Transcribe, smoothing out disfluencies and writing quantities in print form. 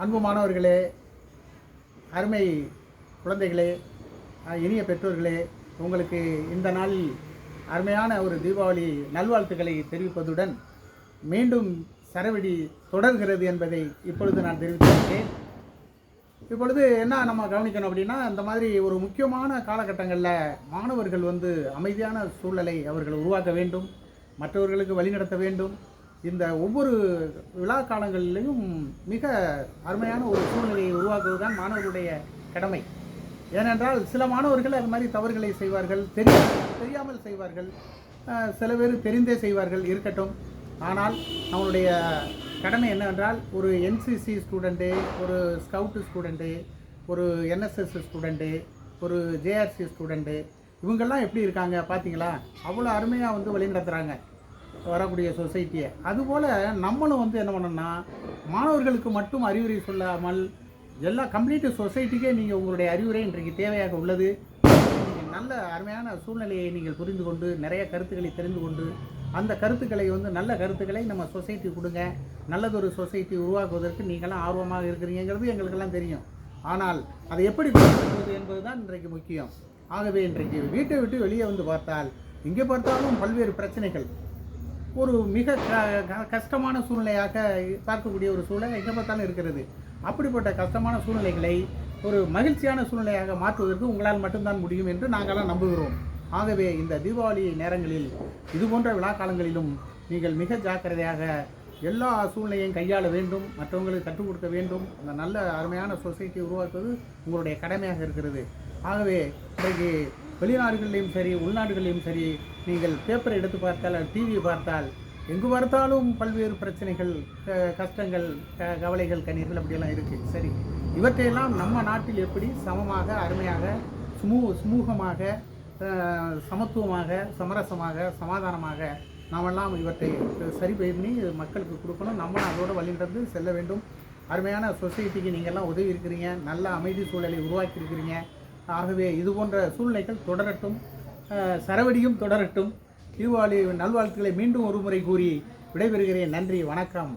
அன்பு மாணவர்களே, அருமை குழந்தைகளே, இனிய பெற்றோர்களே, உங்களுக்கு இந்த நாளில் அருமையான ஒரு தீபாவளி நல்வாழ்த்துக்களை தெரிவிப்பதுடன் மீண்டும் சரவெடி தொடர்கிறது என்பதை இப்பொழுது நான் தெரிவித்திருக்கேன். இப்பொழுது என்ன நம்ம கவனிக்கணும் அப்படின்னா, இந்த மாதிரி ஒரு முக்கியமான காலகட்டங்களில் மாணவர்கள் அமைதியான சூழலை அவர்கள் உருவாக்க வேண்டும், மற்றவர்களுக்கு வழிநடத்த வேண்டும். இந்த ஒவ்வொரு விழா காலங்களிலும் மிக அருமையான ஒரு சூழ்நிலையை உருவாக்குவது தான் மாணவர்களுடைய கடமை. ஏனென்றால் சில மாணவர்கள் அது மாதிரி தவறுகளை செய்வார்கள், தெரியாமல் செய்வார்கள், சில பேர் தெரிந்தே செய்வார்கள், இருக்கட்டும். ஆனால் நம்மளுடைய கடமை என்னவென்றால், ஒரு என்சிசி ஸ்டூடெண்ட்டு, ஒரு ஸ்கவுட்டு ஸ்டூடெண்ட்டு, ஒரு என்எஸ்எஸ் ஸ்டூடெண்ட்டு, ஒரு ஜேஆர்சி ஸ்டூடெண்ட்டு, இவங்கெல்லாம் எப்படி இருக்காங்க பார்த்தீங்களா? அவ்வளோ அருமையாக வழிநடத்துகிறாங்க வரக்கூடிய சொசைட்டியை. அதுபோல் நம்மளும் என்ன பண்ணணும்னா, மாணவர்களுக்கு மட்டும் அறிவுரை சொல்லாமல் எல்லா கம்ப்ளீட் சொசைட்டிக்கே நீங்கள் உங்களுடைய அறிவுரை இன்றைக்கு தேவையாக உள்ளது. நீங்கள் நல்ல அருமையான சூழ்நிலையை நீங்கள் புரிந்து கொண்டு நிறைய கருத்துக்களை தெரிந்து கொண்டு அந்த கருத்துக்களை நல்ல கருத்துக்களை நம்ம சொசைட்டி கொடுங்க. நல்லதொரு சொசைட்டி உருவாக்குவதற்கு நீங்களாம் ஆர்வமாக இருக்கிறீங்கிறது எங்களுக்கெல்லாம் தெரியும். ஆனால் அதை எப்படி கொடுப்பது என்பது தான் இன்றைக்கு முக்கியம். ஆகவே இன்றைக்கு வீட்டை விட்டு வெளியே பார்த்தால் எங்கே பார்த்தாலும் பல்வேறு பிரச்சனைகள், ஒரு மிக கஷ்டமான சூழ்நிலையாக பார்க்கக்கூடிய ஒரு சூழ்நிலை எங்கே பார்த்தாலும் இருக்கிறது. அப்படிப்பட்ட கஷ்டமான சூழ்நிலைகளை ஒரு மகிழ்ச்சியான சூழ்நிலையாக மாற்றுவதற்கு உங்களால் மட்டும்தான் முடியும் என்று நாங்களாம் நம்புகிறோம். ஆகவே இந்த தீபாவளி நேரங்களில் இதுபோன்ற விழா காலங்களிலும் நீங்கள் மிக ஜாக்கிரதையாக எல்லா சூழ்நிலையையும் கையாள வேண்டும், மற்றவங்களுக்கு கற்றுக் கொடுக்க வேண்டும். அந்த நல்ல அருமையான சொசைட்டியை உருவாக்குவது உங்களுடைய கடமையாக இருக்கிறது. ஆகவே இன்றைக்கு வெளிநாடுகளிலும் சரி உள்நாடுகளிலும் சரி நீங்கள் பேப்பரை எடுத்து பார்த்தால், டிவியை பார்த்தால், எங்கு பார்த்தாலும் பல்வேறு பிரச்சனைகள், கஷ்டங்கள், கவலைகள், கண்ணீர்கள் அப்படியெல்லாம் இருக்குது. சரி, இவற்றையெல்லாம் நம்ம நாட்டில் எப்படி சமமாக, அருமையாக, சுமூகமாக, சமத்துவமாக, சமரசமாக, சமாதானமாக நாமெல்லாம் இவற்றை சரி பண்ணி மக்களுக்கு கொடுக்கணும். நம்மளும் அதோடு வழிநடந்து செல்ல வேண்டும். அருமையான சொசைட்டிக்கு நீங்கள்லாம் உதவி இருக்கிறீங்க, நல்ல அமைதி சூழலை உருவாக்கி இருக்கிறீங்க. ஆகவே இது போன்ற சூழ்நிலைகள் தொடரட்டும், சரவெடியும் தொடரட்டும். தீபாவளி நல்வாழ்த்துக்களை மீண்டும் ஒரு முறை கூறி விடைபெறுகிறேன். நன்றி, வணக்கம்.